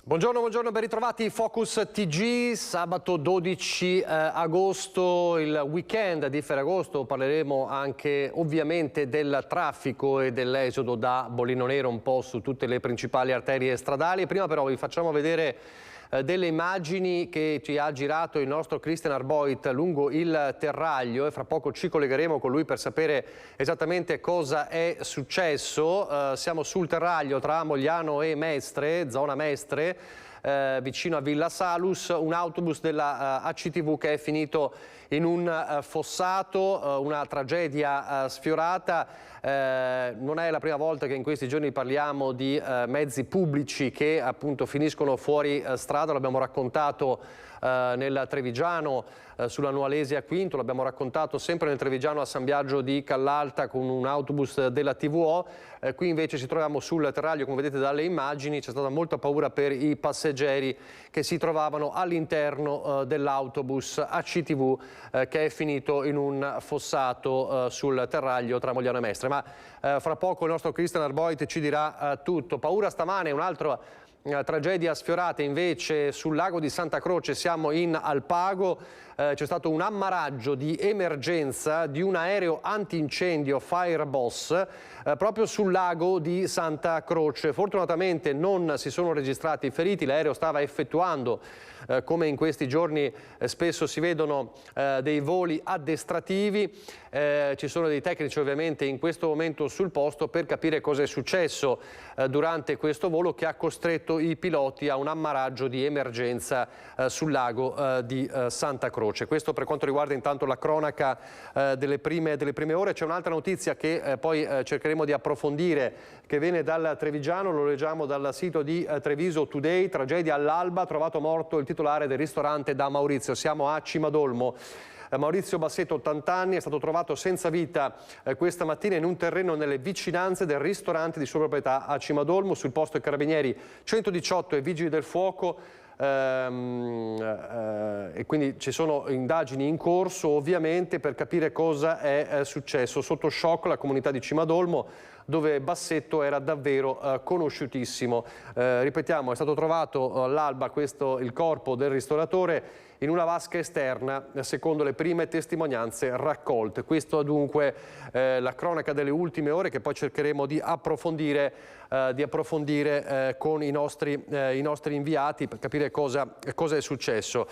Buongiorno, buongiorno, ben ritrovati. Focus TG, sabato 12 agosto, il weekend di Ferragosto. Parleremo anche ovviamente del traffico e dell'esodo da Bollino Nero un po' su tutte le principali arterie stradali. Prima però vi facciamo vedere delle immagini che ci ha girato il nostro Christian Arboit lungo il Terraglio e fra poco ci collegheremo con lui per sapere esattamente cosa è successo. Siamo sul Terraglio tra Mogliano e Mestre, zona Mestre, vicino a Villa Salus, un autobus della ACTV che è finito in un fossato, una tragedia sfiorata. Non è la prima volta che in questi giorni parliamo di mezzi pubblici che appunto finiscono fuori strada, l'abbiamo raccontato nel Trevigiano sulla Nualesia Quinto, l'abbiamo raccontato sempre nel Trevigiano a San Biagio di Callalta con un autobus della TVO. Qui invece ci troviamo sul Terraglio, come vedete dalle immagini, c'è stata molta paura per i passeggeri che si trovavano all'interno dell'autobus ACTV che è finito in un fossato sul Terraglio tra Mogliano e Mestre. Ma fra poco il nostro Christian Arboit ci dirà tutto. Paura stamane, un'altra tragedia sfiorata invece sul lago di Santa Croce, siamo in Alpago. C'è stato un ammaraggio di emergenza di un aereo antincendio Fireboss proprio sul lago di Santa Croce. Fortunatamente non si sono registrati feriti, l'aereo stava effettuando, come in questi giorni spesso si vedono, dei voli addestrativi. Ci sono dei tecnici ovviamente in questo momento sul posto per capire cosa è successo durante questo volo che ha costretto i piloti a un ammaraggio di emergenza sul lago di Santa Croce. Questo per quanto riguarda intanto la cronaca delle prime ore. C'è un'altra notizia che poi cercheremo di approfondire, che viene dal Trevigiano, lo leggiamo dal sito di Treviso Today. Tragedia all'alba, trovato morto il titolare del ristorante Da Maurizio. Siamo a Cimadolmo. Maurizio Bassetto, 80 anni, è stato trovato senza vita questa mattina in un terreno nelle vicinanze del ristorante di sua proprietà a Cimadolmo. Sul posto i carabinieri 118 e vigili del fuoco. E quindi ci sono indagini in corso ovviamente per capire cosa è successo. Sotto shock la comunità di Cimadolmo, dove Bassetto era davvero conosciutissimo. Ripetiamo, è stato trovato all'alba il corpo del ristoratore in una vasca esterna, secondo le prime testimonianze raccolte. Questo dunque la cronaca delle ultime ore, che poi cercheremo di approfondire con i nostri inviati per capire cosa è successo.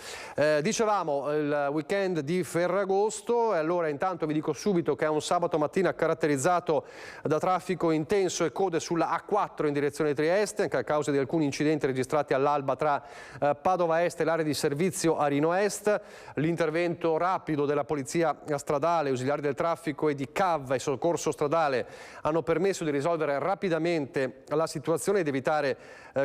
Dicevamo il weekend di Ferragosto, e allora intanto vi dico subito che è un sabato mattina caratterizzato da traffico intenso e code sulla A4 in direzione Trieste, anche a causa di alcuni incidenti registrati all'alba tra Padova Est e l'area di servizio Arino Est. L'intervento rapido della polizia stradale, ausiliari del traffico e di CAV e soccorso stradale hanno permesso di risolvere rapidamente la situazione ed evitare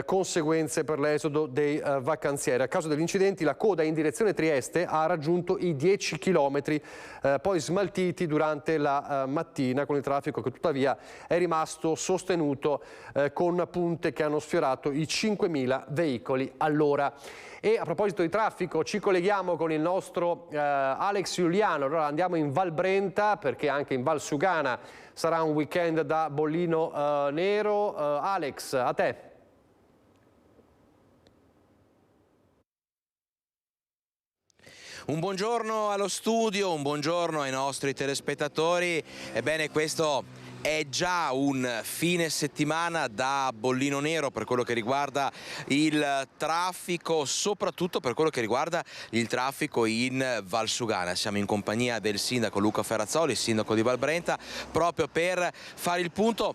conseguenze per l'esodo dei vacanzieri. A causa degli incidenti la coda in direzione Trieste ha raggiunto i 10 km, poi smaltiti durante la mattina, con il traffico che tuttavia è rimasto sostenuto con punte che hanno sfiorato i 5.000 veicoli all'ora. E a proposito di traffico ci colleghiamo con il nostro Alex Giuliano. Allora andiamo in Val Brenta, perché anche in Val Sugana sarà un weekend da Bollino Nero. Alex, a te. Un buongiorno allo studio, un buongiorno ai nostri telespettatori. Ebbene, questo è già un fine settimana da Bollino Nero per quello che riguarda il traffico, soprattutto per quello che riguarda il traffico in Val Sugana. Siamo in compagnia del sindaco Luca Ferrazzoli, sindaco di Val Brenta, proprio per fare il punto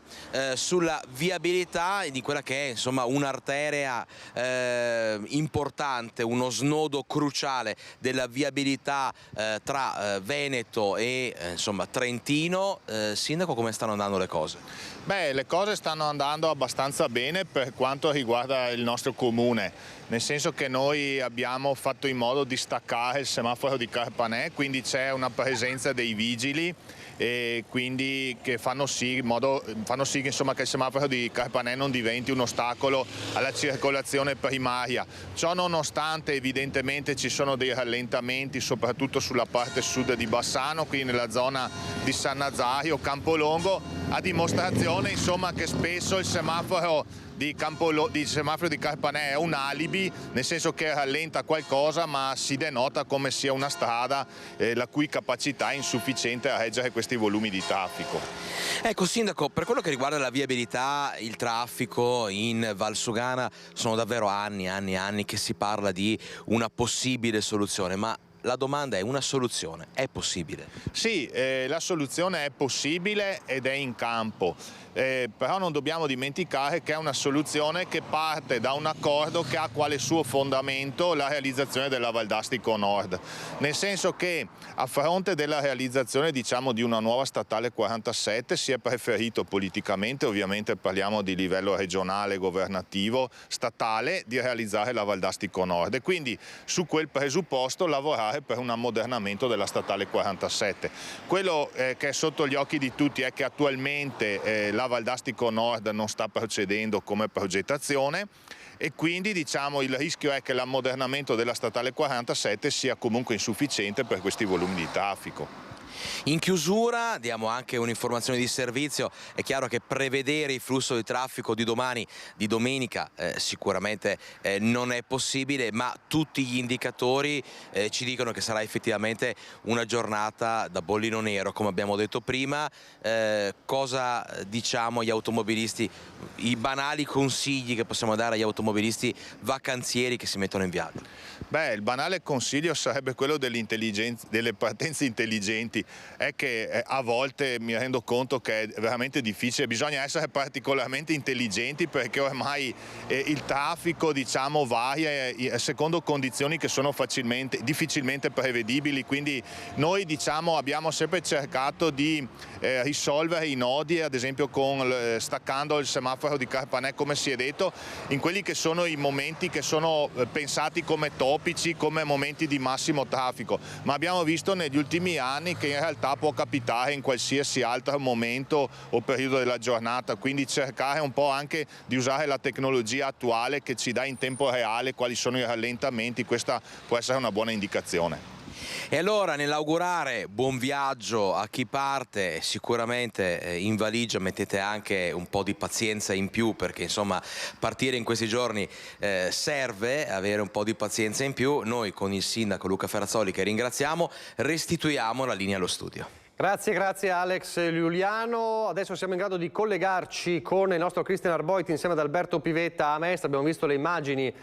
sulla viabilità di quella che è insomma un'arteria importante, uno snodo cruciale della viabilità tra Veneto e insomma Trentino. Sindaco, come stanno andando le cose? Beh, le cose stanno andando abbastanza bene per quanto riguarda il nostro comune, nel senso che noi abbiamo fatto in modo di staccare il semaforo di Carpanè, quindi c'è una presenza dei vigili e quindi che fanno sì che, insomma, che il semaforo di Carpanè non diventi un ostacolo alla circolazione primaria. Ciò nonostante evidentemente ci sono dei rallentamenti soprattutto sulla parte sud di Bassano, quindi nella zona di San Nazario, Campolongo, a dimostrazione insomma che spesso il semaforo di Carpanè è un alibi, nel senso che rallenta qualcosa ma si denota come sia una strada la cui capacità è insufficiente a reggere questi volumi di traffico. Ecco Sindaco, per quello che riguarda la viabilità, il traffico in Valsugana sono davvero anni che si parla di una possibile soluzione, ma la domanda è: una soluzione è possibile? Sì, la soluzione è possibile ed è in campo. Però non dobbiamo dimenticare che è una soluzione che parte da un accordo che ha quale suo fondamento la realizzazione della Valdastico Nord, nel senso che a fronte della realizzazione di una nuova statale 47 si è preferito politicamente, ovviamente parliamo di livello regionale, governativo, statale, di realizzare la Valdastico Nord e quindi su quel presupposto lavorare per un ammodernamento della statale 47. Quello che è sotto gli occhi di tutti è che attualmente la Valdastico Nord non sta procedendo come progettazione e quindi il rischio è che l'ammodernamento della statale 47 sia comunque insufficiente per questi volumi di traffico. In chiusura diamo anche un'informazione di servizio. È chiaro che prevedere il flusso di traffico di domani, di domenica, sicuramente non è possibile, ma tutti gli indicatori ci dicono che sarà effettivamente una giornata da bollino nero, come abbiamo detto prima. Cosa diciamo agli automobilisti, i banali consigli che possiamo dare agli automobilisti vacanzieri che si mettono in viaggio? Beh, il banale consiglio sarebbe quello delle partenze intelligenti. È che a volte mi rendo conto che è veramente difficile, bisogna essere particolarmente intelligenti perché ormai il traffico varia secondo condizioni che sono difficilmente prevedibili, quindi noi abbiamo sempre cercato di risolvere i nodi, ad esempio staccando il semaforo di Carpanè, come si è detto, in quelli che sono i momenti che sono pensati come topici, come momenti di massimo traffico, ma abbiamo visto negli ultimi anni che in realtà può capitare in qualsiasi altro momento o periodo della giornata, quindi cercare un po' anche di usare la tecnologia attuale che ci dà in tempo reale quali sono i rallentamenti, questa può essere una buona indicazione. E allora, nell'augurare buon viaggio a chi parte, sicuramente in valigia mettete anche un po' di pazienza in più, perché insomma partire in questi giorni serve avere un po' di pazienza in più. Noi con il sindaco Luca Ferrazzoli, che ringraziamo, restituiamo la linea allo studio. Grazie Alex Giuliano. Adesso siamo in grado di collegarci con il nostro Christian Arboit insieme ad Alberto Pivetta a Mestre. Abbiamo visto le immagini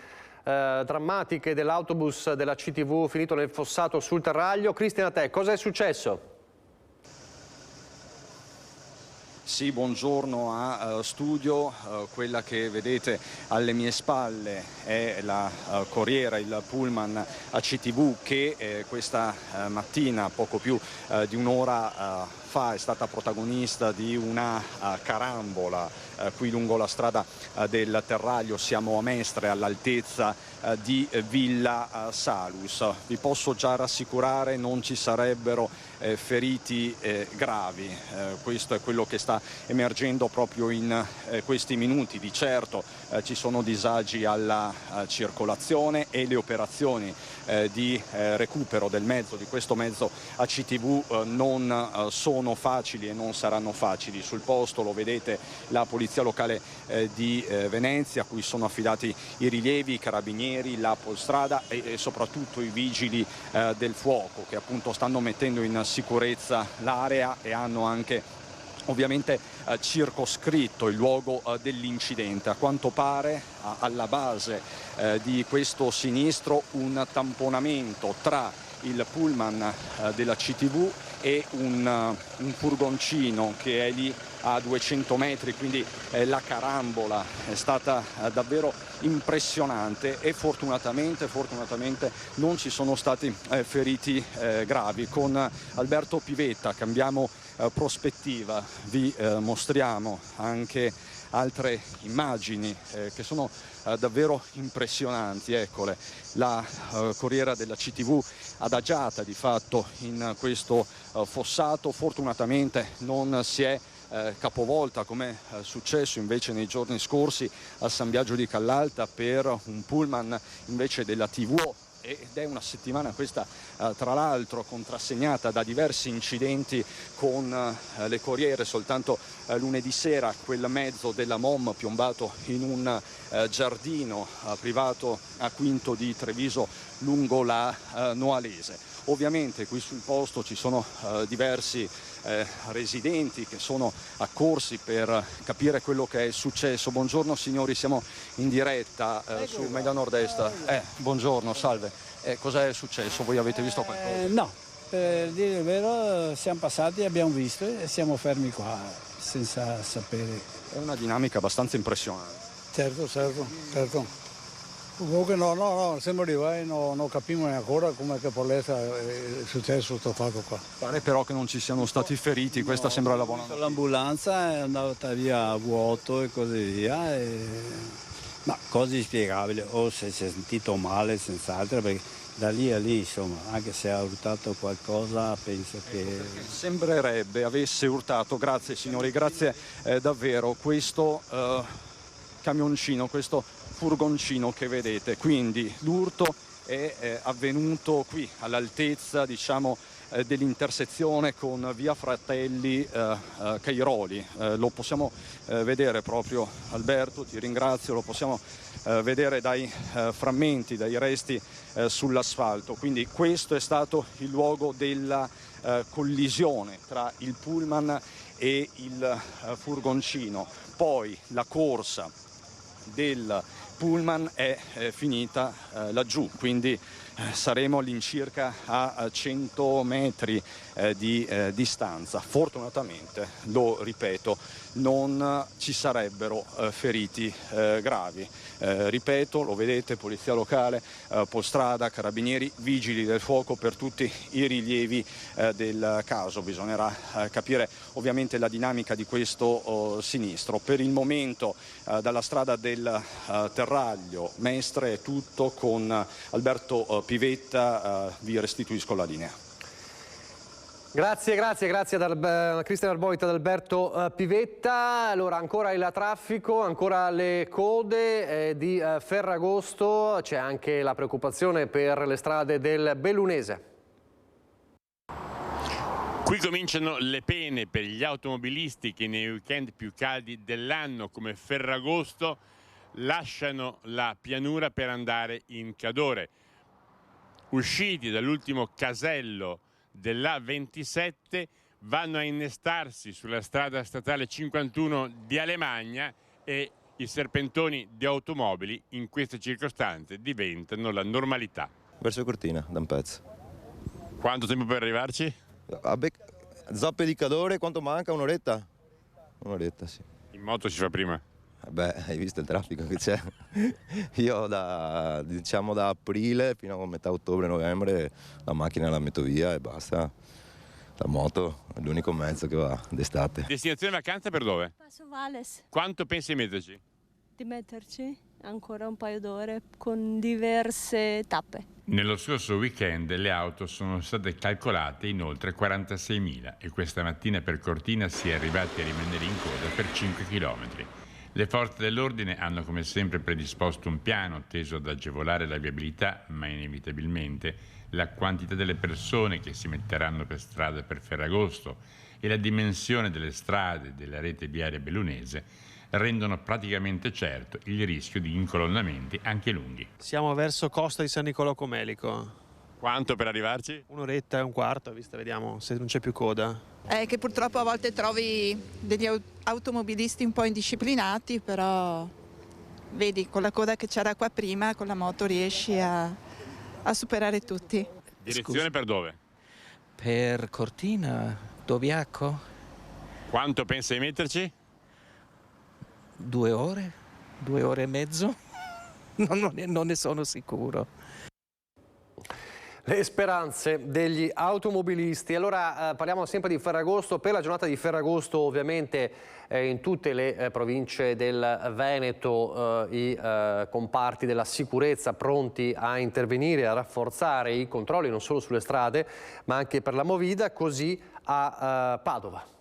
drammatiche dell'autobus della CTV finito nel fossato sul terraglio. Cristian, a te, cosa è successo? Sì, buongiorno a studio. Quella che vedete alle mie spalle è la corriera, il pullman ACTV che questa mattina, poco più di un'ora fa, è stata protagonista di una carambola qui lungo la strada del Terraglio. Siamo a Mestre, all'altezza di Villa Salus. Vi posso già rassicurare, non ci sarebbero feriti gravi. Questo è quello che sta emergendo proprio in questi minuti. Di certo ci sono disagi alla circolazione e le operazioni di recupero del mezzo, di questo mezzo ACTV, non sono facili e non saranno facili. Sul posto lo vedete la Polizia Locale di Venezia, a cui sono affidati i rilievi, i carabinieri, la Polstrada e soprattutto i vigili del fuoco, che appunto stanno mettendo in sicurezza l'area e hanno anche ovviamente circoscritto il luogo dell'incidente. A quanto pare alla base di questo sinistro un tamponamento tra il pullman della CTV e un furgoncino che è lì a 200 metri, quindi la carambola è stata davvero impressionante e fortunatamente non ci sono stati feriti gravi. Con Alberto Pivetta cambiamo prospettiva, vi mostriamo anche altre immagini che sono davvero impressionanti. Eccole, la corriera della CTV adagiata di fatto in questo fossato. Fortunatamente non si è capovolta come è successo invece nei giorni scorsi a San Biagio di Callalta per un pullman invece della TVO ed è una settimana questa tra l'altro contrassegnata da diversi incidenti con le corriere. Soltanto lunedì sera quel mezzo della MOM piombato in un giardino privato a Quinto di Treviso lungo la Noalese. Ovviamente qui sul posto ci sono diversi residenti che sono accorsi per capire quello che è successo. Buongiorno signori, siamo in diretta su Media Nord-Est. Buongiorno, salve. Cos'è successo? Voi avete visto qualcosa? No, per dire il vero siamo passati, abbiamo visto e siamo fermi qua senza sapere. È una dinamica abbastanza impressionante. Certo. Comunque no, siamo arrivati, non capiamo ancora come che può essere successo questo fatto qua. Pare però che non ci siano stati feriti, questa sembra la buona notizia. L'ambulanza è andata via a vuoto e così via, ma cosa inspiegabile, o si è sentito male senz'altro, perché da lì a lì, insomma, anche se ha urtato qualcosa, penso che... Sembrerebbe avesse urtato, grazie signori, grazie davvero, questo camioncino, questo furgoncino che vedete. Quindi l'urto è avvenuto qui all'altezza, diciamo, dell'intersezione con via Fratelli Cairoli. Lo possiamo vedere proprio, Alberto, ti ringrazio, lo possiamo vedere dai frammenti, dai resti sull'asfalto. Quindi questo è stato il luogo della collisione tra il pullman e il furgoncino. Poi la corsa del pullman è finita laggiù, quindi saremo all'incirca a 100 metri di distanza. Fortunatamente, lo ripeto, non ci sarebbero feriti gravi. Ripeto, lo vedete, polizia locale, Polstrada, carabinieri, vigili del fuoco per tutti i rilievi del caso. Bisognerà capire ovviamente la dinamica di questo sinistro. Per il momento dalla strada del Terraglio Mestre è tutto. Con Alberto Pivetta vi restituisco la linea. Grazie a Cristian Arboita, ad Alberto Pivetta. Allora, ancora il traffico, ancora le code di Ferragosto, c'è anche la preoccupazione per le strade del Bellunese. Qui cominciano le pene per gli automobilisti che nei weekend più caldi dell'anno, come Ferragosto, lasciano la pianura per andare in Cadore. Usciti dall'ultimo casello della 27 vanno a innestarsi sulla strada statale 51 di Alemagna e i serpentoni di automobili in queste circostanze diventano la normalità. Verso Cortina, da un pezzo. Quanto tempo per arrivarci? Zoppe di Cadore, quanto manca? Un'oretta? Un'oretta, sì. In moto si fa prima. Beh, hai visto il traffico che c'è? Io da aprile fino a metà ottobre-novembre la macchina la metto via e basta. La moto è l'unico mezzo che va d'estate. Destinazione vacanza per dove? Passo Vales. Quanto pensi di metterci? Di metterci ancora un paio d'ore con diverse tappe. Nello scorso weekend le auto sono state calcolate in oltre 46.000 e questa mattina per Cortina si è arrivati a rimanere in coda per 5 chilometri. Le forze dell'ordine hanno come sempre predisposto un piano teso ad agevolare la viabilità, ma inevitabilmente la quantità delle persone che si metteranno per strada per Ferragosto e la dimensione delle strade della rete viaria bellunese rendono praticamente certo il rischio di incolonnamenti anche lunghi. Siamo verso Costa di San Nicolò Comelico. Quanto per arrivarci? Un'oretta e un quarto, vediamo se non c'è più coda. È che purtroppo a volte trovi degli automobilisti un po' indisciplinati, però vedi con la coda che c'era qua prima, con la moto riesci a superare tutti. Direzione per dove? Per Cortina, Doviaco. Quanto pensi di metterci? 2 ore? 2 ore e mezzo? Non ne sono sicuro. Le speranze degli automobilisti. Allora parliamo sempre di Ferragosto. Per la giornata di Ferragosto ovviamente in tutte le province del Veneto i comparti della sicurezza pronti a intervenire, a rafforzare i controlli non solo sulle strade ma anche per la movida, così a Padova.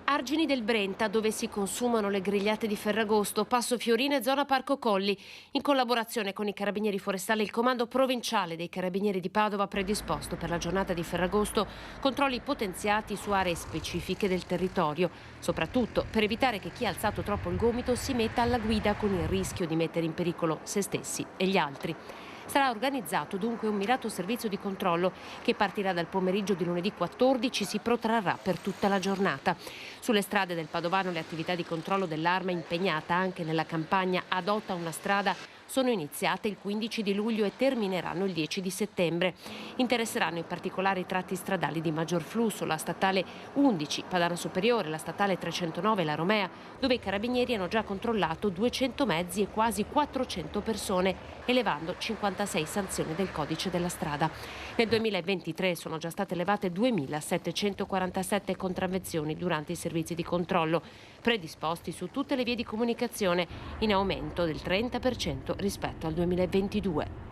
Argini del Brenta, dove si consumano le grigliate di Ferragosto, Passo Fiorina e zona Parco Colli. In collaborazione con i Carabinieri Forestali, il Comando Provinciale dei Carabinieri di Padova ha predisposto per la giornata di Ferragosto controlli potenziati su aree specifiche del territorio, soprattutto per evitare che chi ha alzato troppo il gomito si metta alla guida con il rischio di mettere in pericolo se stessi e gli altri. Sarà organizzato dunque un mirato servizio di controllo che partirà dal pomeriggio di lunedì 14 e si protrarrà per tutta la giornata. Sulle strade del Padovano le attività di controllo dell'Arma, impegnata anche nella campagna Adotta una strada, sono iniziate il 15 di luglio e termineranno il 10 di settembre. Interesseranno in particolare i tratti stradali di maggior flusso, la statale 11 Padana Superiore, la statale 309 La Romea, dove i carabinieri hanno già controllato 200 mezzi e quasi 400 persone, elevando 56 sanzioni del codice della strada. Nel 2023 sono già state elevate 2.747 contravvenzioni durante i servizi di controllo, predisposti su tutte le vie di comunicazione, in aumento del 30% rispetto al 2022.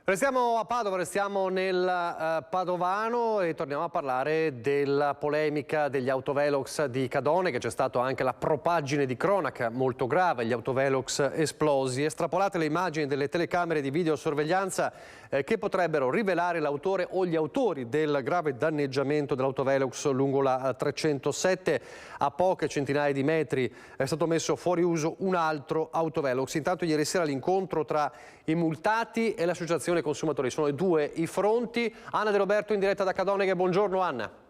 Restiamo a Padova, restiamo nel Padovano e torniamo a parlare della polemica degli autovelox di Cadone, che c'è stata anche la propaggine di cronaca molto grave, gli autovelox esplosi. Estrapolate le immagini delle telecamere di videosorveglianza che potrebbero rivelare l'autore o gli autori del grave danneggiamento dell'autovelox lungo la 307. A poche centinaia di metri è stato messo fuori uso un altro autovelox. Intanto ieri sera l'incontro tra i multati e l'associazione consumatori. Sono due i fronti. Anna De Roberto in diretta da Cadoneghe. Buongiorno Anna.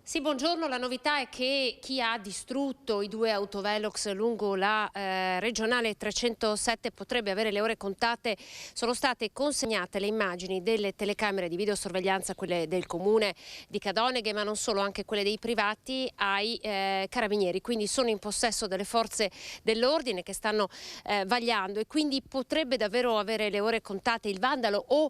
Sì, buongiorno. La novità è che chi ha distrutto i due autovelox lungo la regionale 307 potrebbe avere le ore contate. Sono state consegnate le immagini delle telecamere di videosorveglianza, quelle del comune di Cadoneghe, ma non solo, anche quelle dei privati, ai carabinieri. Quindi sono in possesso delle forze dell'ordine che stanno vagliando, e quindi potrebbe davvero avere le ore contate il vandalo o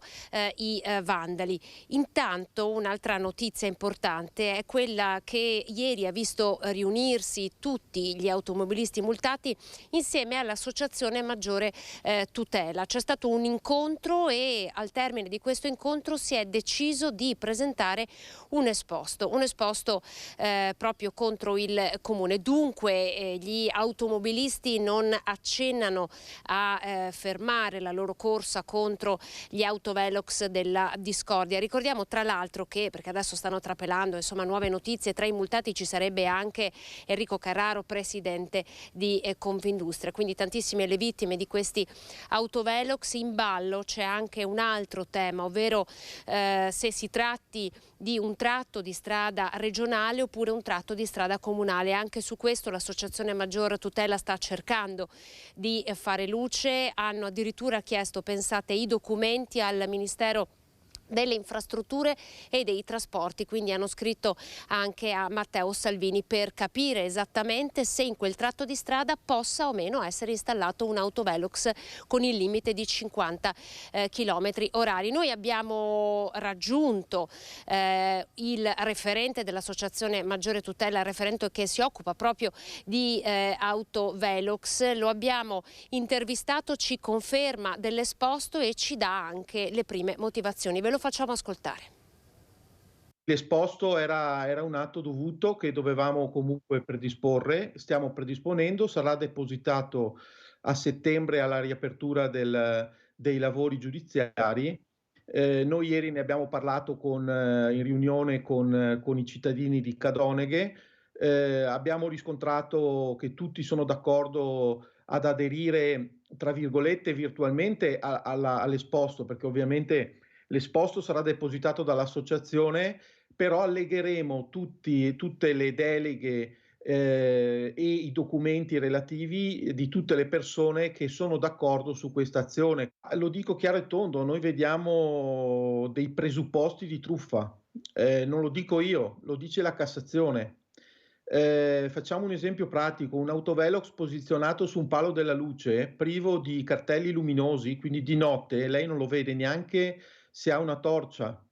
i vandali. Intanto un'altra notizia importante è quella che ieri ha visto riunirsi tutti gli automobilisti multati insieme all'Associazione Maggiore Tutela. C'è stato un incontro e al termine di questo incontro si è deciso di presentare un esposto proprio contro il comune. Dunque gli automobilisti non accennano a fermare la loro corsa contro gli autovelox della discordia. Ricordiamo tra l'altro che, perché adesso stanno trapelando nuove notizie, tra i multati ci sarebbe anche Enrico Carraro, presidente di Confindustria, quindi tantissime le vittime di questi autovelox. In ballo c'è anche un altro tema, ovvero se si tratti di un tratto di strada regionale oppure un tratto di strada comunale. Anche su questo l'Associazione Maggior Tutela sta cercando di fare luce. Hanno addirittura chiesto, pensate, i documenti al Ministero delle infrastrutture e dei trasporti, quindi hanno scritto anche a Matteo Salvini per capire esattamente se in quel tratto di strada possa o meno essere installato un autovelox con il limite di 50 km orari. Noi abbiamo raggiunto il referente dell'Associazione Maggiore Tutela, il referente che si occupa proprio di autovelox, lo abbiamo intervistato, ci conferma dell'esposto e ci dà anche le prime motivazioni. Ve lo facciamo ascoltare. L'esposto era un atto dovuto che dovevamo comunque predisporre, stiamo predisponendo, sarà depositato a settembre alla riapertura dei lavori giudiziari. Noi ieri ne abbiamo parlato in riunione con i cittadini di Cadoneghe, abbiamo riscontrato che tutti sono d'accordo ad aderire, tra virgolette, virtualmente all'esposto, perché ovviamente l'esposto sarà depositato dall'associazione, però allegheremo tutte le deleghe e i documenti relativi di tutte le persone che sono d'accordo su questa azione. Lo dico chiaro e tondo, noi vediamo dei presupposti di truffa, non lo dico io, lo dice la Cassazione. Facciamo un esempio pratico: un autovelox posizionato su un palo della luce, privo di cartelli luminosi, quindi di notte lei non lo vede neanche se ha una torcia.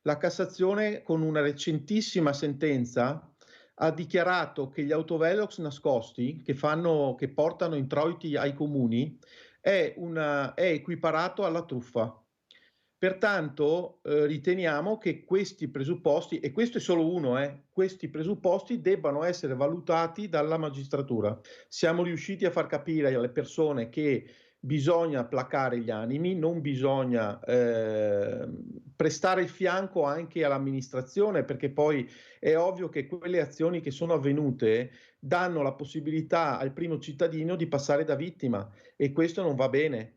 La Cassazione, con una recentissima sentenza, ha dichiarato che gli autovelox nascosti che portano introiti ai comuni è equiparato alla truffa. Pertanto riteniamo che questi presupposti, e questo è solo uno, questi presupposti debbano essere valutati dalla magistratura. Siamo riusciti a far capire alle persone che bisogna placare gli animi, non bisogna prestare il fianco anche all'amministrazione, perché poi è ovvio che quelle azioni che sono avvenute danno la possibilità al primo cittadino di passare da vittima, e questo non va bene.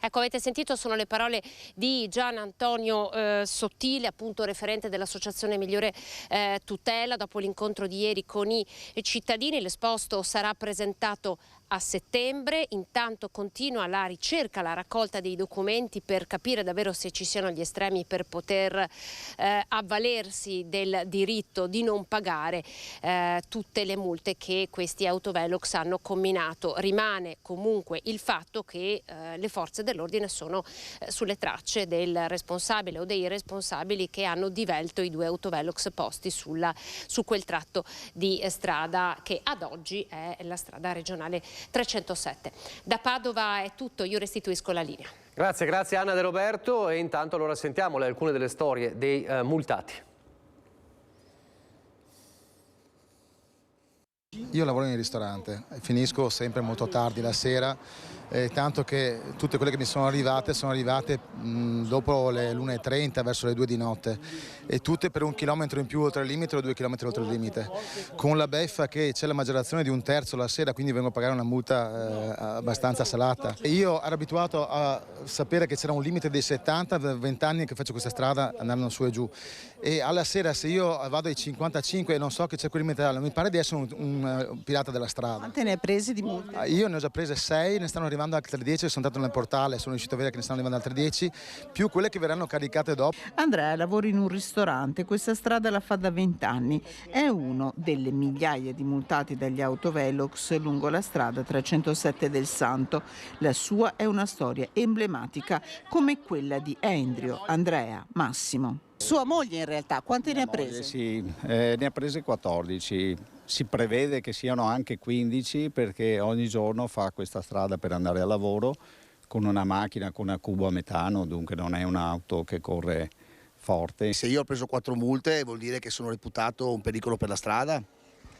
Ecco, avete sentito, sono le parole di Gian Antonio Sottile, appunto referente dell'Associazione Migliore Tutela. Dopo l'incontro di ieri con i cittadini, l'esposto sarà presentato a settembre. Intanto continua la ricerca, la raccolta dei documenti per capire davvero se ci siano gli estremi per poter avvalersi del diritto di non pagare tutte le multe che questi autovelox hanno comminato. Rimane comunque il fatto che le forze dell'ordine sono sulle tracce del responsabile o dei responsabili che hanno divelto i 2 autovelox posti su quel tratto di strada che ad oggi è la strada regionale 307. Da Padova è tutto, io restituisco la linea. Grazie Anna De Roberto, e intanto allora sentiamo alcune delle storie dei multati. Io lavoro in ristorante, finisco sempre molto tardi la sera, tanto che tutte quelle che mi sono arrivate dopo le 1:30 verso le 2 di notte, e tutte per 1 chilometro in più oltre il limite o 2 chilometri oltre il limite, con la beffa che c'è la maggiorazione di 1/3 la sera, quindi vengo a pagare una multa abbastanza salata. E io ero abituato a sapere che c'era un limite dei 70, 20 anni che faccio questa strada andando su e giù, e alla sera se io vado ai 55 e non so che c'è quel limite, mi pare di essere un pirata della strada. Quante ne hai prese di multe? Io ne ho già prese 6, ne stanno arrivando altre 10, sono andato nel portale, sono riuscito a vedere che ne stanno arrivando altre 10, più quelle che verranno caricate dopo. Andrea lavora in un ristorante, questa strada la fa da 20 anni, è uno delle migliaia di multati dagli autovelox lungo la strada 307 del Santo. La sua è una storia emblematica come quella di Endrio, Andrea, Massimo. Sua moglie in realtà, quante ne ha prese? Sì, ne ha prese 14, si prevede che siano anche 15 perché ogni giorno fa questa strada per andare al lavoro con una macchina con una cubo a metano, dunque non è un'auto che corre forte. Se io ho preso 4 multe vuol dire che sono reputato un pericolo per la strada?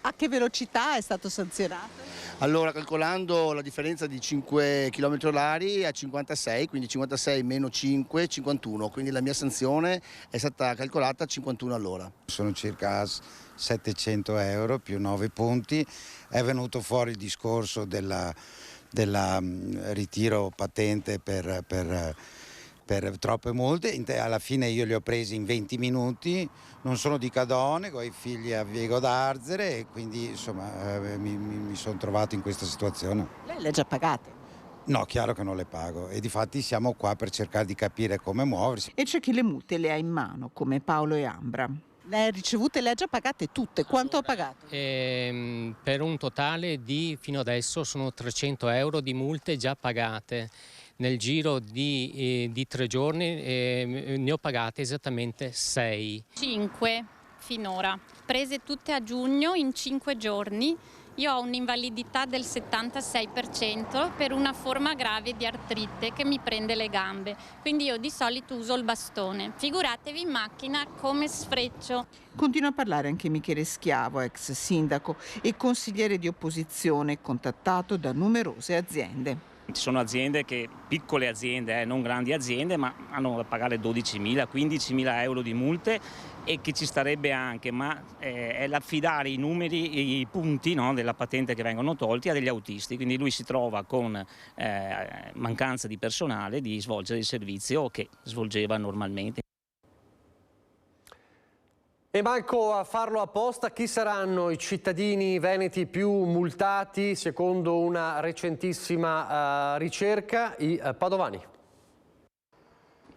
A che velocità è stato sanzionato? Allora, calcolando la differenza di 5 km orari a 56, quindi 56 meno 5, 51, quindi la mia sanzione è stata calcolata a 51 all'ora. Sono circa 700 euro più 9 punti, è venuto fuori il discorso della ritiro patente per troppe multe. Alla fine io li ho presi in 20 minuti, non sono di Cadone, ho i figli a Viego d'Arzere e quindi insomma mi sono trovato in questa situazione. Lei le ha già pagate? No, chiaro che non le pago, e difatti siamo qua per cercare di capire come muoversi. E c'è chi le multe le ha in mano, come Paolo e Ambra. Le ha ricevute, le ha già pagate tutte, quanto ha pagato? Per un totale di, fino adesso, sono 300 euro di multe già pagate. Nel giro di 3 giorni ne ho pagate esattamente 6. 5 finora, prese tutte a giugno in 5 giorni. Io ho un'invalidità del 76% per una forma grave di artrite che mi prende le gambe, quindi io di solito uso il bastone. Figuratevi in macchina come sfreccio. Continua a parlare anche Michele Schiavo, ex sindaco e consigliere di opposizione, contattato da numerose aziende. Ci sono aziende piccole aziende, non grandi aziende, ma hanno da pagare 12.000, 15.000 euro di multe, e che ci starebbe anche, ma è l'affidare i numeri, i punti, no, della patente che vengono tolti a degli autisti, quindi lui si trova con mancanza di personale di svolgere il servizio che svolgeva normalmente. E manco a farlo apposta, chi saranno i cittadini veneti più multati secondo una recentissima ricerca? I padovani.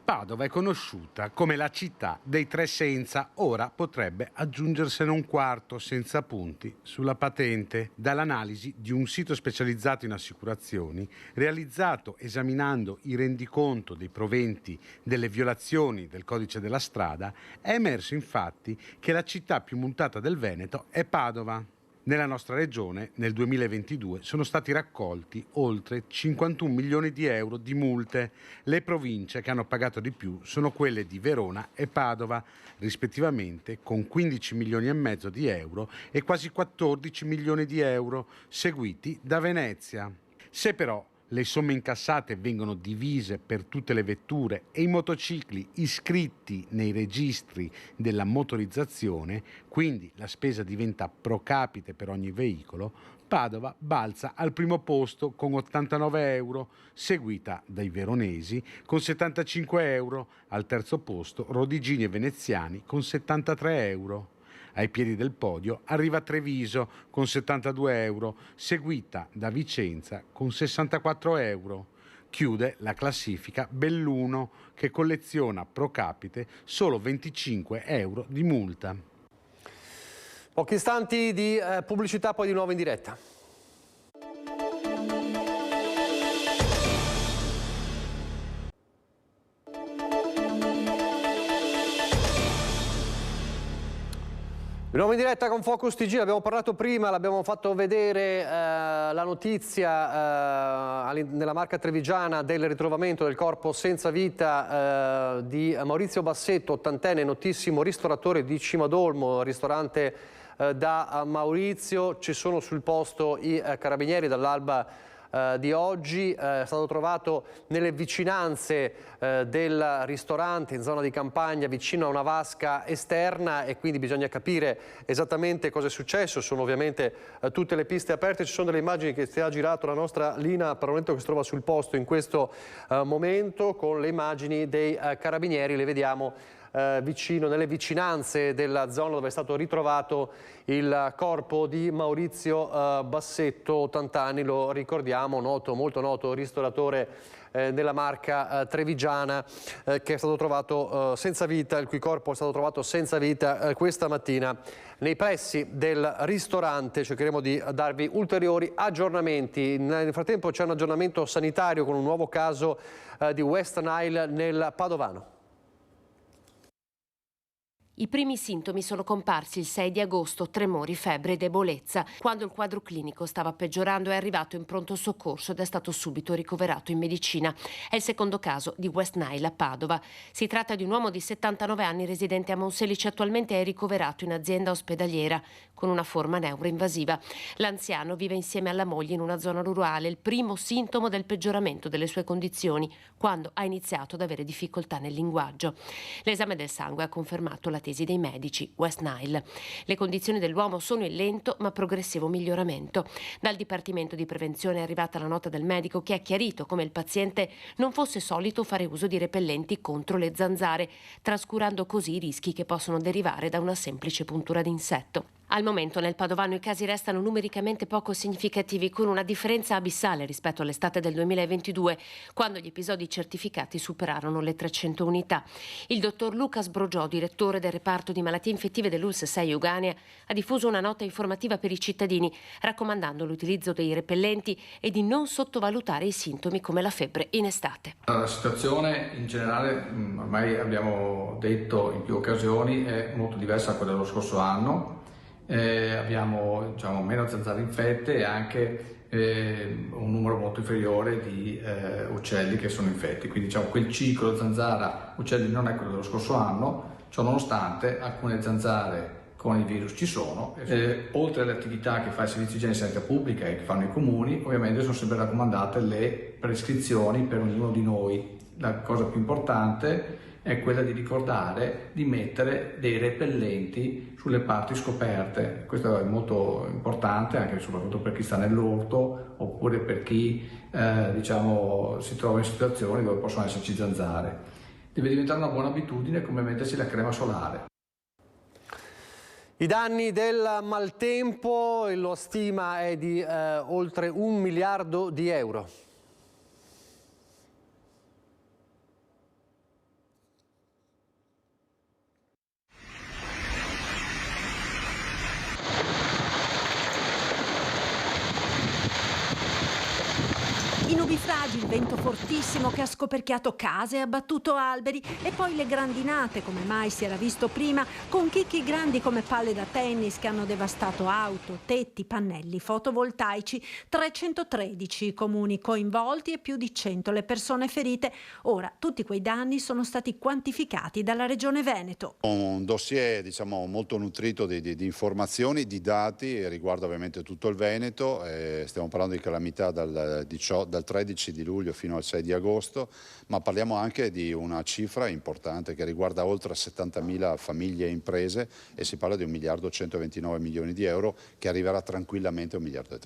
Padova è conosciuta come la città dei 3 senza, ora potrebbe aggiungersene un quarto senza punti sulla patente, dall'analisi di un sito specializzato in assicurazioni realizzato esaminando i rendiconto dei proventi delle violazioni del codice della strada. È emerso infatti che la città più multata del Veneto è Padova. Nella nostra regione nel 2022 sono stati raccolti oltre 51 milioni di euro di multe. Le province che hanno pagato di più sono quelle di Verona e Padova, rispettivamente con 15 milioni e mezzo di euro e quasi 14 milioni di euro, seguiti da Venezia. Se però le somme incassate vengono divise per tutte le vetture e i motocicli iscritti nei registri della motorizzazione, quindi la spesa diventa pro capite per ogni veicolo, Padova balza al primo posto con 89 euro, seguita dai veronesi con 75 euro, al terzo posto Rodigini e Veneziani con 73 euro. Ai piedi del podio arriva Treviso con 72 euro, seguita da Vicenza con 64 euro. Chiude la classifica Belluno, che colleziona pro capite solo 25 euro di multa. Pochi istanti di pubblicità, poi di nuovo in diretta. Di nuovo in diretta con Focus TG, abbiamo parlato prima, l'abbiamo fatto vedere la notizia nella Marca Trevigiana del ritrovamento del corpo senza vita di Maurizio Bassetto, ottantenne, notissimo ristoratore di Cimadolmo, ristorante da Maurizio. Ci sono sul posto i carabinieri dall'alba di oggi. È stato trovato nelle vicinanze del ristorante in zona di campagna vicino a una vasca esterna e quindi bisogna capire esattamente cosa è successo. Sono ovviamente tutte le piste aperte. Ci sono delle immagini che ha girato la nostra Lina Paroletto, che si trova sul posto in questo momento, con le immagini dei carabinieri. Le vediamo vicino, nelle vicinanze della zona dove è stato ritrovato il corpo di Maurizio Bassetto, 80 anni, lo ricordiamo, molto noto ristoratore della Marca trevigiana, che è stato trovato senza vita, il cui corpo è stato trovato senza vita questa mattina nei pressi del ristorante. Cercheremo di darvi ulteriori aggiornamenti. Nel frattempo c'è un aggiornamento sanitario con un nuovo caso di West Nile nel Padovano. I primi sintomi sono comparsi il 6 di agosto, tremori, febbre ed ebolezza. Quando il quadro clinico stava peggiorando è arrivato in pronto soccorso ed è stato subito ricoverato in medicina. È il secondo caso di West Nile a Padova. Si tratta di un uomo di 79 anni residente a Monselice, attualmente è ricoverato in azienda ospedaliera con una forma neuroinvasiva. L'anziano vive insieme alla moglie in una zona rurale, il primo sintomo del peggioramento delle sue condizioni, quando ha iniziato ad avere difficoltà nel linguaggio. L'esame del sangue ha confermato la tesi dei medici West Nile. Le condizioni dell'uomo sono in lento ma progressivo miglioramento. Dal Dipartimento di Prevenzione è arrivata la nota del medico che ha chiarito come il paziente non fosse solito fare uso di repellenti contro le zanzare, trascurando così i rischi che possono derivare da una semplice puntura di insetto. Al momento nel Padovano i casi restano numericamente poco significativi, con una differenza abissale rispetto all'estate del 2022, quando gli episodi certificati superarono le 300 unità. Il dottor Luca Sbrogiò, direttore del reparto di malattie infettive dell'ULSS 6 Euganea, ha diffuso una nota informativa per i cittadini, raccomandando l'utilizzo dei repellenti e di non sottovalutare i sintomi come la febbre in estate. La situazione in generale, ormai abbiamo detto in più occasioni, è molto diversa da quella dello scorso anno. Abbiamo meno zanzare infette e anche un numero molto inferiore di uccelli che sono infetti, quindi quel ciclo zanzara-uccelli non è quello dello scorso anno. Ciò nonostante alcune zanzare con il virus ci sono. Oltre alle attività che fa il Servizio di Igiene e Sanità Pubblica e che fanno i comuni, ovviamente sono sempre raccomandate le prescrizioni per ognuno di noi. La cosa più importante è quella di ricordare di mettere dei repellenti sulle parti scoperte. Questo è molto importante anche e soprattutto per chi sta nell'orto oppure per chi si trova in situazioni dove possono esserci zanzare. Deve diventare una buona abitudine come mettersi la crema solare. I danni del maltempo, la stima è di oltre 1 miliardo di euro. I nubifragi, il vento fortissimo che ha scoperchiato case e abbattuto alberi, e poi le grandinate come mai si era visto prima, con chicchi grandi come palle da tennis che hanno devastato auto, tetti, pannelli fotovoltaici. 313 i comuni coinvolti e più di 100 le persone ferite. Ora tutti quei danni sono stati quantificati dalla Regione Veneto. Un dossier molto nutrito di informazioni, di dati, e riguarda ovviamente tutto il Veneto. Stiamo parlando di calamità dal 13 di luglio fino al 6 di agosto, ma parliamo anche di una cifra importante che riguarda oltre 70.000 famiglie e imprese, e si parla di 1.129 milioni di euro, che arriverà tranquillamente a 1,3 miliardi.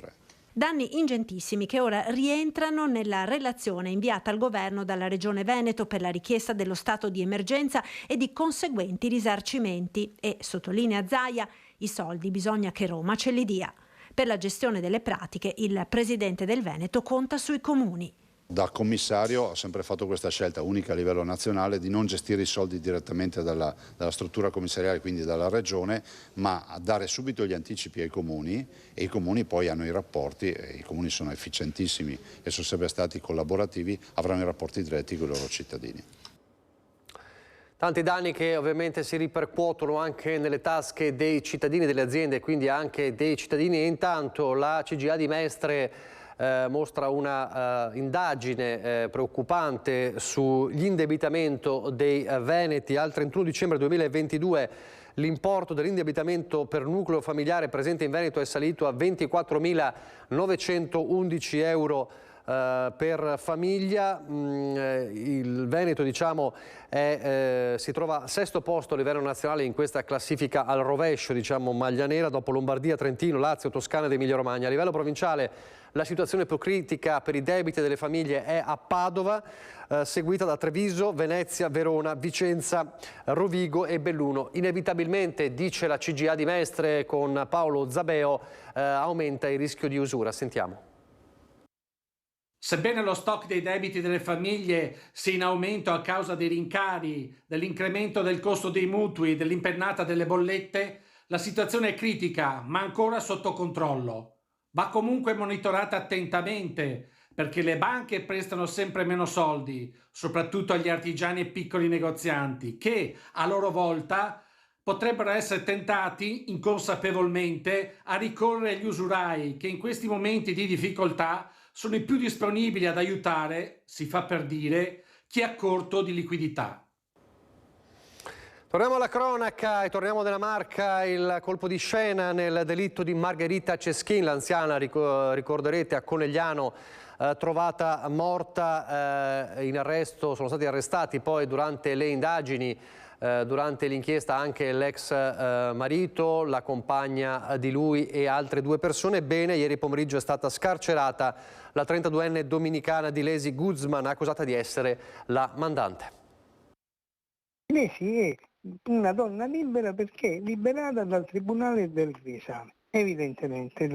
Danni ingentissimi che ora rientrano nella relazione inviata al governo dalla Regione Veneto per la richiesta dello stato di emergenza e di conseguenti risarcimenti. E, sottolinea Zaia, i soldi bisogna che Roma ce li dia. Per la gestione delle pratiche il presidente del Veneto conta sui comuni. Da commissario ho sempre fatto questa scelta unica a livello nazionale di non gestire i soldi direttamente dalla struttura commissariale, quindi dalla regione, ma a dare subito gli anticipi ai comuni, e i comuni poi hanno i rapporti, e i comuni sono efficientissimi e sono sempre stati collaborativi, avranno i rapporti diretti con i loro cittadini. Tanti danni che ovviamente si ripercuotono anche nelle tasche dei cittadini, delle aziende, quindi anche dei cittadini. E intanto la CGIA di Mestre mostra una indagine preoccupante sull'indebitamento dei veneti. Al 31 dicembre 2022 l'importo dell'indebitamento per nucleo familiare presente in Veneto è salito a 24.911 euro per famiglia. Il Veneto si trova al 6° posto a livello nazionale in questa classifica al rovescio, maglia nera, dopo Lombardia, Trentino, Lazio, Toscana ed Emilia Romagna. A livello provinciale la situazione più critica per i debiti delle famiglie è a Padova, seguita da Treviso, Venezia, Verona, Vicenza, Rovigo e Belluno. Inevitabilmente, dice la CGIA di Mestre con Paolo Zabeo, aumenta il rischio di usura. Sentiamo. Sebbene lo stock dei debiti delle famiglie sia in aumento a causa dei rincari, dell'incremento del costo dei mutui e dell'impennata delle bollette, la situazione è critica, ma ancora sotto controllo. Va comunque monitorata attentamente, perché le banche prestano sempre meno soldi, soprattutto agli artigiani e piccoli negozianti, che a loro volta potrebbero essere tentati inconsapevolmente a ricorrere agli usurai, che in questi momenti di difficoltà sono i più disponibili ad aiutare, si fa per dire, chi è a corto di liquidità. Torniamo alla cronaca e torniamo nella Marca. Il colpo di scena nel delitto di Margherita Ceschin, l'anziana, ricorderete, a Conegliano, trovata morta, in arresto. Sono stati arrestati poi durante le indagini, durante l'inchiesta, anche l'ex marito, la compagna di lui e altre 2 persone. Bene, ieri pomeriggio è stata scarcerata la 32enne dominicana di Lesi Guzman, accusata di essere la mandante. Lesi è una donna libera perché liberata dal Tribunale del riesame. Evidentemente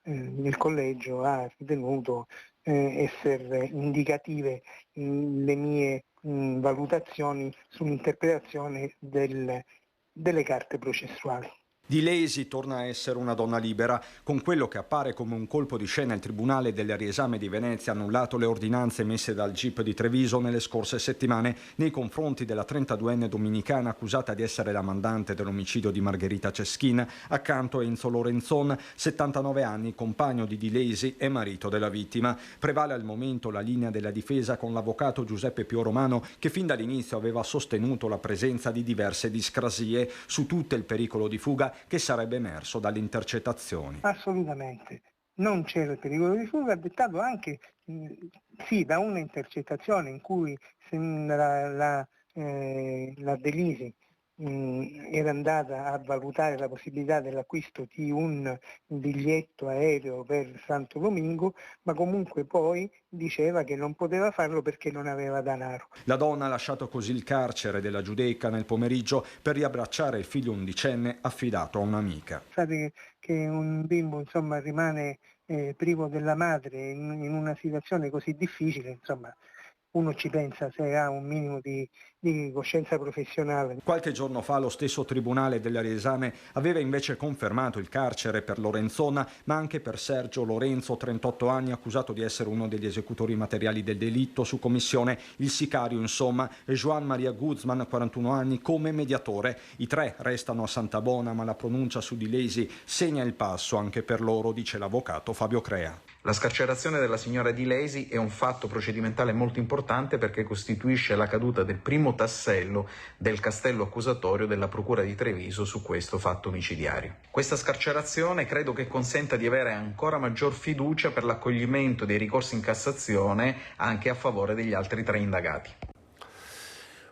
il collegio ha ritenuto essere indicative le mie valutazioni sull'interpretazione delle carte processuali. Di Lesi torna a essere una donna libera. Con quello che appare come un colpo di scena, il Tribunale del riesame di Venezia ha annullato le ordinanze emesse dal GIP di Treviso nelle scorse settimane nei confronti della 32enne dominicana accusata di essere la mandante dell'omicidio di Margherita Ceschin, accanto a Enzo Lorenzon, 79 anni, compagno di Lesi e marito della vittima. Prevale al momento la linea della difesa con l'avvocato Giuseppe Pio Romano, che fin dall'inizio aveva sostenuto la presenza di diverse discrasie, su tutto il pericolo di fuga che sarebbe emerso dalle intercettazioni. Assolutamente, non c'era il pericolo di fuga, dettato anche da una intercettazione in cui la Delisi era andata a valutare la possibilità dell'acquisto di un biglietto aereo per Santo Domingo, ma comunque poi diceva che non poteva farlo perché non aveva denaro. La donna ha lasciato così il carcere della Giudecca nel pomeriggio per riabbracciare il figlio 11enne affidato a un'amica. Sapete che un bimbo rimane privo della madre in una situazione così difficile, uno ci pensa se ha un minimo di di coscienza professionale. Qualche giorno fa lo stesso Tribunale dell'Esame aveva invece confermato il carcere per Lorenzona, ma anche per Sergio Lorenzo, 38 anni, accusato di essere uno degli esecutori materiali del delitto, su commissione il sicario insomma, e Joan Maria Guzman, 41 anni, come mediatore. I tre restano a Santabona, ma la pronuncia su di Lesi segna il passo anche per loro, dice l'avvocato Fabio Crea. La scarcerazione della signora Di Lesi è un fatto procedimentale molto importante perché costituisce la caduta del primo tassello del castello accusatorio della Procura di Treviso su questo fatto omicidiario. Questa scarcerazione credo che consenta di avere ancora maggior fiducia per l'accoglimento dei ricorsi in Cassazione anche a favore degli altri tre indagati.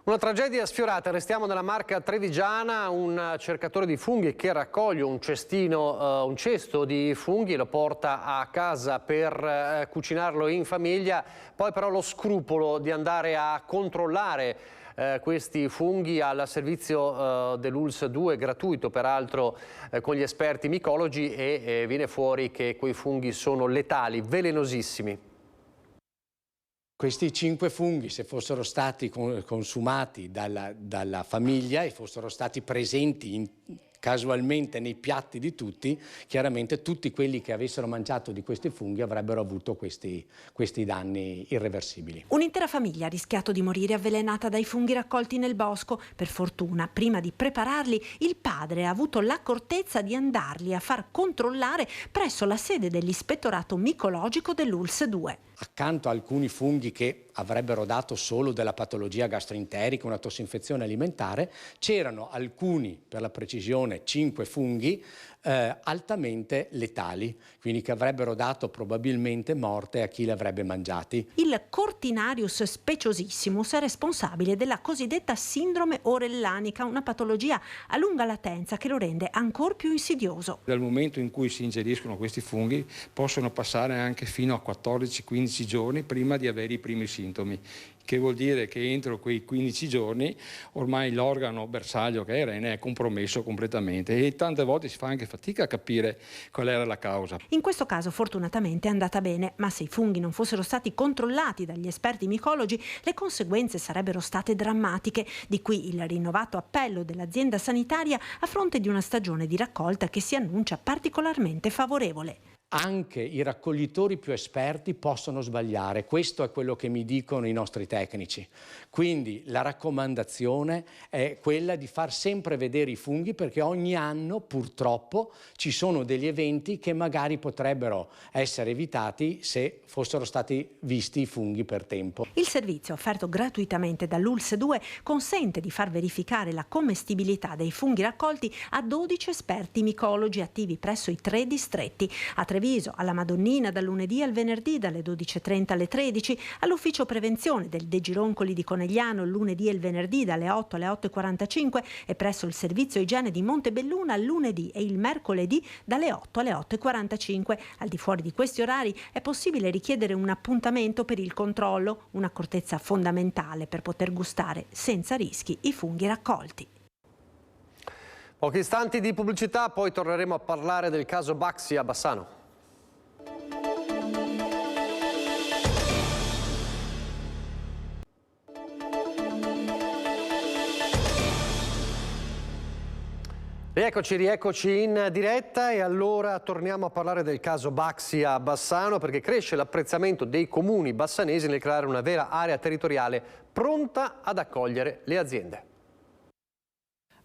Una tragedia sfiorata, restiamo nella Marca trevigiana, un cercatore di funghi che raccoglie un cesto di funghi, lo porta a casa per cucinarlo in famiglia, poi però lo scrupolo di andare a controllare questi funghi al servizio dell'ULSS 2, gratuito peraltro con gli esperti micologi, e viene fuori che quei funghi sono letali, velenosissimi. Questi 5 funghi, se fossero stati consumati dalla famiglia e fossero stati presenti casualmente nei piatti di tutti, chiaramente tutti quelli che avessero mangiato di questi funghi avrebbero avuto questi danni irreversibili. Un'intera famiglia ha rischiato di morire avvelenata dai funghi raccolti nel bosco. Per fortuna, prima di prepararli, il padre ha avuto l'accortezza di andarli a far controllare presso la sede dell'ispettorato micologico dell'ULSS 2. Accanto a alcuni funghi che avrebbero dato solo della patologia gastroenterica, una tossinfezione alimentare, c'erano alcuni, per la precisione 5 funghi, altamente letali, quindi che avrebbero dato probabilmente morte a chi li avrebbe mangiati. Il Cortinarius speciosissimus è responsabile della cosiddetta sindrome orellanica, una patologia a lunga latenza che lo rende ancora più insidioso. Dal momento in cui si ingeriscono questi funghi possono passare anche fino a 14-15 giorni prima di avere i primi sintomi, che vuol dire che entro quei 15 giorni ormai l'organo bersaglio che è il rene è compromesso completamente e tante volte si fa anche fatica a capire qual era la causa. In questo caso fortunatamente è andata bene, ma se i funghi non fossero stati controllati dagli esperti micologi le conseguenze sarebbero state drammatiche, di qui il rinnovato appello dell'azienda sanitaria a fronte di una stagione di raccolta che si annuncia particolarmente favorevole. Anche i raccoglitori più esperti possono sbagliare, questo è quello che mi dicono i nostri tecnici. Quindi la raccomandazione è quella di far sempre vedere i funghi, perché ogni anno purtroppo ci sono degli eventi che magari potrebbero essere evitati se fossero stati visti i funghi per tempo. Il servizio offerto gratuitamente dall'ULSS 2 consente di far verificare la commestibilità dei funghi raccolti a 12 esperti micologi attivi presso i 3 distretti. A Treviso, alla Madonnina dal lunedì al venerdì dalle 12.30 alle 13, all'ufficio prevenzione del De Gironcoli di Conegliano il lunedì e il venerdì dalle 8 alle 8.45 e presso il servizio igiene di Montebelluna il lunedì e il mercoledì dalle 8 alle 8.45. Al di fuori di questi orari è possibile richiedere un appuntamento per il controllo, un'accortezza fondamentale per poter gustare senza rischi i funghi raccolti. Pochi istanti di pubblicità, poi torneremo a parlare del caso Baxi a Bassano. Rieccoci in diretta e allora torniamo a parlare del caso Baxi a Bassano, perché cresce l'apprezzamento dei comuni bassanesi nel creare una vera area territoriale pronta ad accogliere le aziende.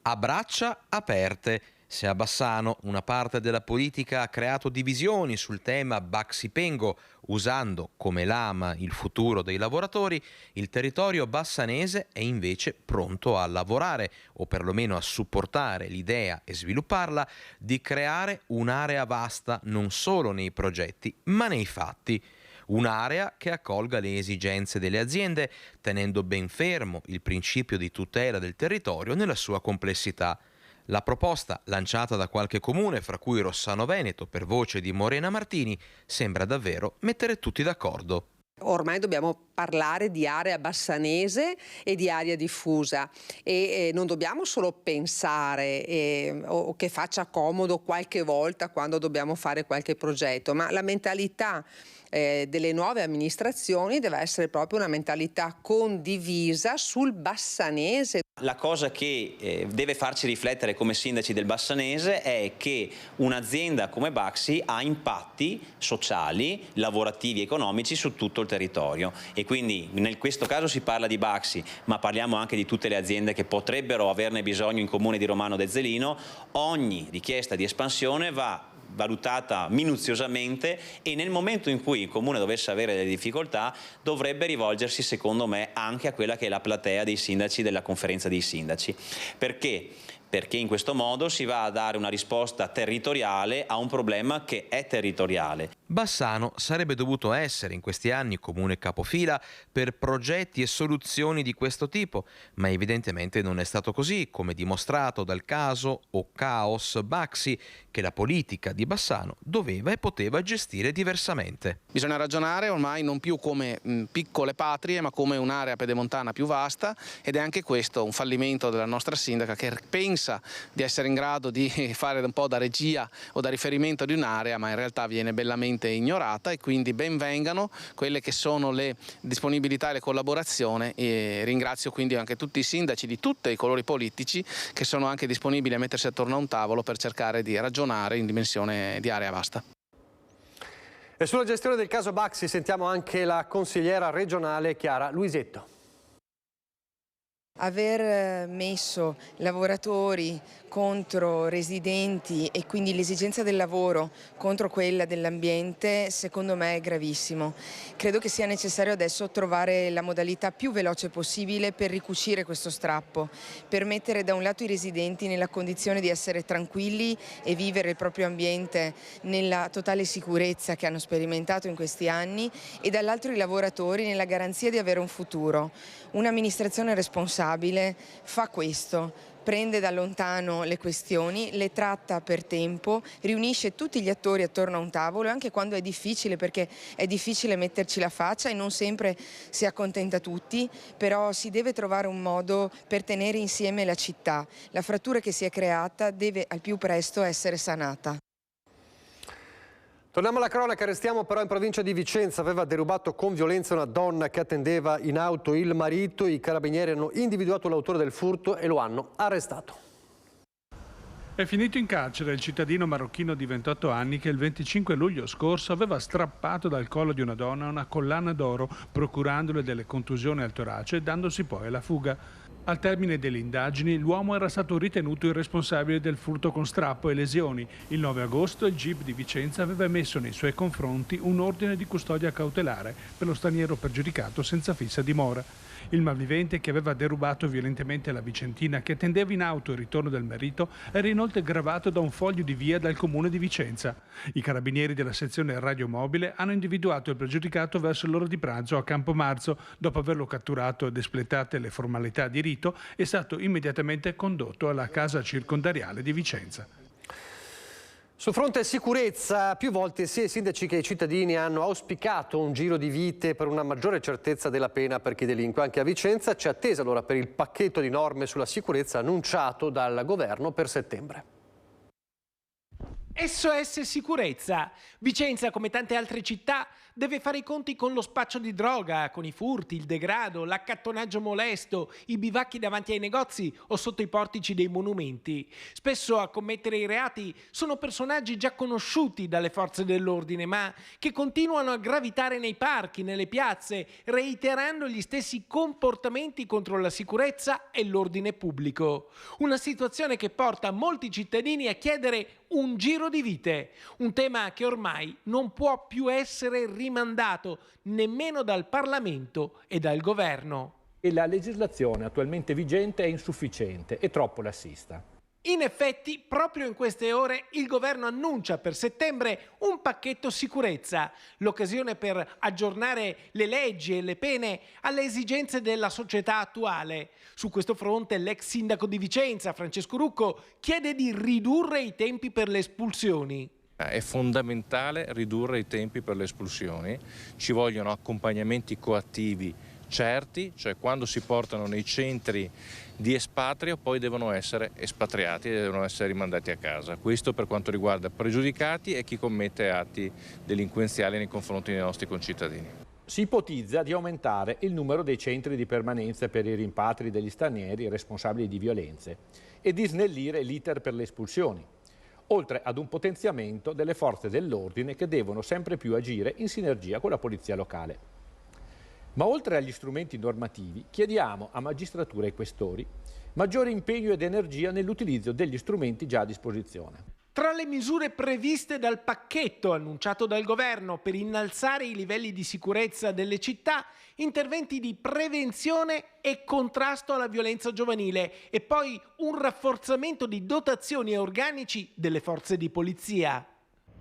A braccia aperte. Se a Bassano una parte della politica ha creato divisioni sul tema Baxipengo, usando come lama il futuro dei lavoratori, il territorio bassanese è invece pronto a lavorare, o perlomeno a supportare l'idea e svilupparla, di creare un'area vasta non solo nei progetti, ma nei fatti. Un'area che accolga le esigenze delle aziende, tenendo ben fermo il principio di tutela del territorio nella sua complessità. La proposta, lanciata da qualche comune, fra cui Rossano Veneto, per voce di Morena Martini, sembra davvero mettere tutti d'accordo. Ormai dobbiamo parlare di area bassanese e di area diffusa e non dobbiamo solo pensare o che faccia comodo qualche volta quando dobbiamo fare qualche progetto, ma la mentalità delle nuove amministrazioni deve essere proprio una mentalità condivisa sul bassanese. La cosa che deve farci riflettere come sindaci del Bassanese è che un'azienda come Baxi ha impatti sociali, lavorativi e economici su tutto il territorio, e quindi in questo caso si parla di Baxi, ma parliamo anche di tutte le aziende che potrebbero averne bisogno in comune di Romano d'Ezzelino. Ogni richiesta di espansione va valutata minuziosamente e nel momento in cui il comune dovesse avere delle difficoltà dovrebbe rivolgersi, secondo me, anche a quella che è la platea dei sindaci della conferenza dei sindaci. Perché? Perché in questo modo si va a dare una risposta territoriale a un problema che è territoriale. Bassano sarebbe dovuto essere in questi anni comune capofila per progetti e soluzioni di questo tipo, ma evidentemente non è stato così, come dimostrato dal caso o caos Baxi, che la politica di Bassano doveva e poteva gestire diversamente. Bisogna ragionare ormai non più come piccole patrie, ma come un'area pedemontana più vasta, ed è anche questo un fallimento della nostra sindaca, che pensa di essere in grado di fare un po' da regia o da riferimento di un'area, ma in realtà viene bellamente ignorata, e quindi ben vengano quelle che sono le disponibilità e le collaborazioni, e ringrazio quindi anche tutti i sindaci di tutti i colori politici che sono anche disponibili a mettersi attorno a un tavolo per cercare di ragionare in dimensione di area vasta. E sulla gestione del caso Baxi sentiamo anche la consigliera regionale Chiara Luisetto. Aver messo lavoratori contro residenti e quindi l'esigenza del lavoro contro quella dell'ambiente, secondo me è gravissimo. Credo che sia necessario adesso trovare la modalità più veloce possibile per ricucire questo strappo, per mettere da un lato i residenti nella condizione di essere tranquilli e vivere il proprio ambiente nella totale sicurezza che hanno sperimentato in questi anni, e dall'altro i lavoratori nella garanzia di avere un futuro. Un'amministrazione responsabile fa questo. Prende da lontano le questioni, le tratta per tempo, riunisce tutti gli attori attorno a un tavolo, anche quando è difficile, perché è difficile metterci la faccia e non sempre si accontenta tutti, però si deve trovare un modo per tenere insieme la città. La frattura che si è creata deve al più presto essere sanata. Torniamo alla cronaca, restiamo però in provincia di Vicenza. Aveva derubato con violenza una donna che attendeva in auto il marito. I carabinieri hanno individuato l'autore del furto e lo hanno arrestato. È finito in carcere il cittadino marocchino di 28 anni che il 25 luglio scorso aveva strappato dal collo di una donna una collana d'oro, procurandole delle contusioni al torace e dandosi poi alla fuga. Al termine delle indagini, l'uomo era stato ritenuto il responsabile del furto con strappo e lesioni. Il 9 agosto il GIP di Vicenza aveva emesso nei suoi confronti un ordine di custodia cautelare per lo straniero pregiudicato senza fissa dimora. Il malvivente, che aveva derubato violentemente la vicentina che attendeva in auto il ritorno del marito, era inoltre gravato da un foglio di via dal comune di Vicenza. I carabinieri della sezione radiomobile hanno individuato il pregiudicato verso l'ora di pranzo a Campomarzo. Dopo averlo catturato ed espletate le formalità di rito, è stato immediatamente condotto alla casa circondariale di Vicenza. Sul fronte sicurezza, più volte sia i sindaci che i cittadini hanno auspicato un giro di vite per una maggiore certezza della pena per chi delinque. Anche a Vicenza c'è attesa allora per il pacchetto di norme sulla sicurezza annunciato dal governo per settembre. SOS Sicurezza. Vicenza, come tante altre città, deve fare i conti con lo spaccio di droga, con i furti, il degrado, l'accattonaggio molesto, i bivacchi davanti ai negozi o sotto i portici dei monumenti. Spesso a commettere i reati sono personaggi già conosciuti dalle forze dell'ordine, ma che continuano a gravitare nei parchi, nelle piazze, reiterando gli stessi comportamenti contro la sicurezza e l'ordine pubblico. Una situazione che porta molti cittadini a chiedere un giro di vite, un tema che ormai non può più essere rimandato nemmeno dal Parlamento e dal governo. E la legislazione attualmente vigente è insufficiente e troppo lassista. In effetti, proprio in queste ore il governo annuncia per settembre un pacchetto sicurezza, l'occasione per aggiornare le leggi e le pene alle esigenze della società attuale. Su questo fronte l'ex sindaco di Vicenza, Francesco Rucco, chiede di ridurre i tempi per le espulsioni. È fondamentale ridurre i tempi per le espulsioni, ci vogliono accompagnamenti coattivi certi, cioè quando si portano nei centri di espatrio poi devono essere espatriati e devono essere rimandati a casa. Questo per quanto riguarda pregiudicati e chi commette atti delinquenziali nei confronti dei nostri concittadini. Si ipotizza di aumentare il numero dei centri di permanenza per i rimpatri degli stranieri responsabili di violenze e di snellire l'iter per le espulsioni, oltre ad un potenziamento delle forze dell'ordine che devono sempre più agire in sinergia con la polizia locale. Ma oltre agli strumenti normativi, chiediamo a magistratura e questori maggiore impegno ed energia nell'utilizzo degli strumenti già a disposizione. Tra le misure previste dal pacchetto annunciato dal governo per innalzare i livelli di sicurezza delle città, interventi di prevenzione e contrasto alla violenza giovanile e poi un rafforzamento di dotazioni e organici delle forze di polizia.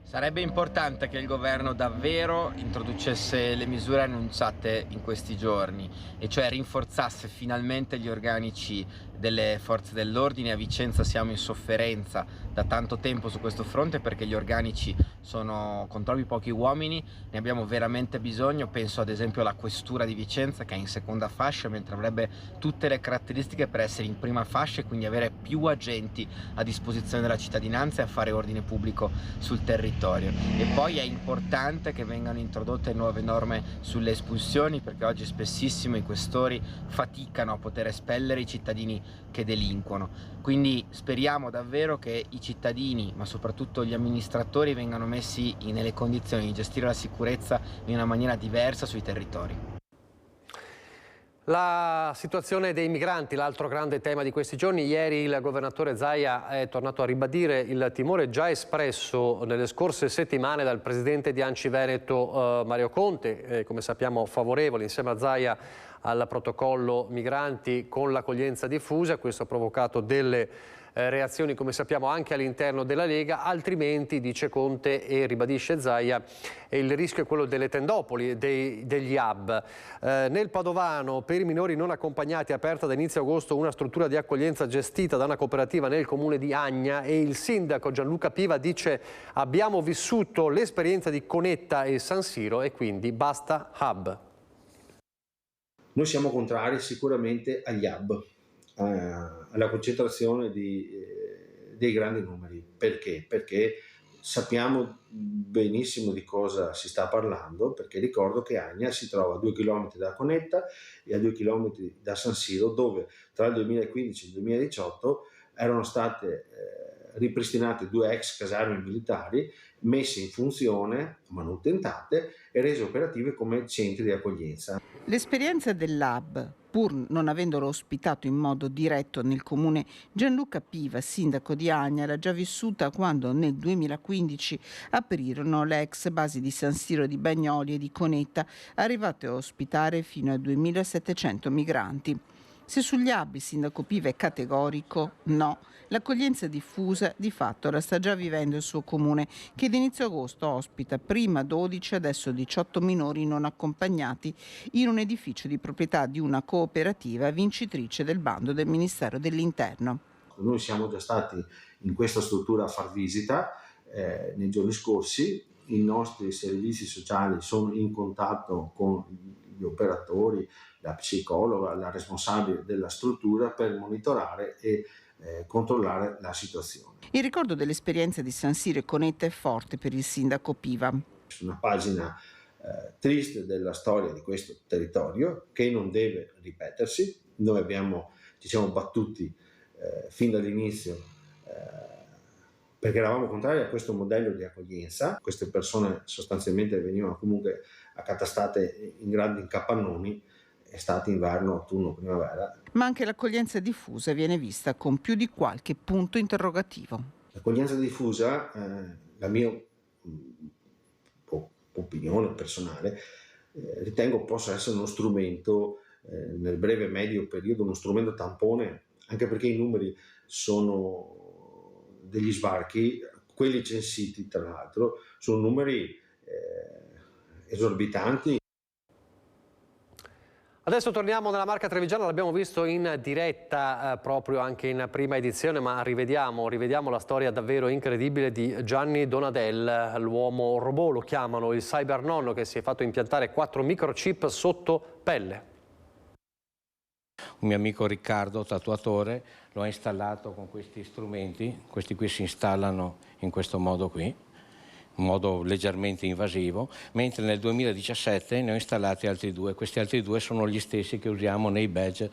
Sarebbe importante che il governo davvero introducesse le misure annunciate in questi giorni, e cioè rinforzasse finalmente gli organici delle forze dell'ordine. A Vicenza siamo in sofferenza da tanto tempo su questo fronte perché gli organici sono con troppi pochi uomini, ne abbiamo veramente bisogno. Penso ad esempio alla questura di Vicenza, che è in seconda fascia mentre avrebbe tutte le caratteristiche per essere in prima fascia e quindi avere più agenti a disposizione della cittadinanza e a fare ordine pubblico sul territorio. E poi è importante che vengano introdotte nuove norme sulle espulsioni, perché oggi spessissimo i questori faticano a poter espellere i cittadini che delinquono. Quindi speriamo davvero che i cittadini, ma soprattutto gli amministratori, vengano messi nelle condizioni di gestire la sicurezza in una maniera diversa sui territori. La situazione dei migranti, l'altro grande tema di questi giorni. Ieri il governatore Zaia è tornato a ribadire il timore già espresso nelle scorse settimane dal presidente di ANCI Veneto Mario Conte, come sappiamo favorevole insieme a Zaia al protocollo migranti con l'accoglienza diffusa. Questo ha provocato delle reazioni, come sappiamo, anche all'interno della Lega. Altrimenti, dice Conte e ribadisce Zaia, il rischio è quello delle tendopoli, degli hub. Nel Padovano, per i minori non accompagnati, è aperta da inizio agosto una struttura di accoglienza gestita da una cooperativa nel comune di Agna, e il sindaco Gianluca Piva dice: abbiamo vissuto l'esperienza di Conetta e San Siro e quindi basta hub. Noi siamo contrari sicuramente agli hub, alla concentrazione dei grandi numeri. Perché? Perché sappiamo benissimo di cosa si sta parlando, perché ricordo che Agna si trova a 2 km da Conetta e a 2 km da San Siro, dove tra il 2015 e il 2018 erano state ripristinate 2 ex caserme militari, messe in funzione, manutentate e rese operative come centri di accoglienza. L'esperienza dell'hub, pur non avendolo ospitato in modo diretto nel comune, Gianluca Piva, sindaco di Agna, l'ha già vissuta quando nel 2015 aprirono le ex basi di San Siro, di Bagnoli e di Conetta, arrivate a ospitare fino a 2.700 migranti. Se sugli hub il sindaco Piva è categorico, no. L'accoglienza diffusa di fatto la sta già vivendo il suo comune, che ad inizio agosto ospita prima 12, adesso 18 minori non accompagnati in un edificio di proprietà di una cooperativa vincitrice del bando del Ministero dell'Interno. Noi siamo già stati in questa struttura a far visita nei giorni scorsi. I nostri servizi sociali sono in contatto con gli operatori, la psicologa, la responsabile della struttura, per monitorare e controllare la situazione. Il ricordo dell'esperienza di San Siro e Conetta è forte per il sindaco Piva. Una pagina triste della storia di questo territorio che non deve ripetersi. Noi ci siamo battuti fin dall'inizio perché eravamo contrari a questo modello di accoglienza. Queste persone sostanzialmente venivano comunque accatastate in grandi capannoni, estate, inverno, autunno, primavera. Ma anche l'accoglienza diffusa viene vista con più di qualche punto interrogativo. L'accoglienza diffusa, la mia opinione personale, ritengo possa essere uno strumento nel breve e medio periodo, uno strumento tampone, anche perché i numeri sono degli sbarchi, quelli censiti tra l'altro, sono numeri esorbitanti. Adesso torniamo nella Marca Trevigiana, l'abbiamo visto in diretta proprio anche in prima edizione, ma rivediamo la storia davvero incredibile di Gianni Donadel, l'uomo robot, lo chiamano il cybernonno, che si è fatto impiantare 4 microchip sotto pelle. un mio amico Riccardo, tatuatore, lo ha installato con questi strumenti. Questi qui si installano in questo modo qui, in modo leggermente invasivo, mentre nel 2017 ne ho installati altri due. Questi altri due sono gli stessi che usiamo nei badge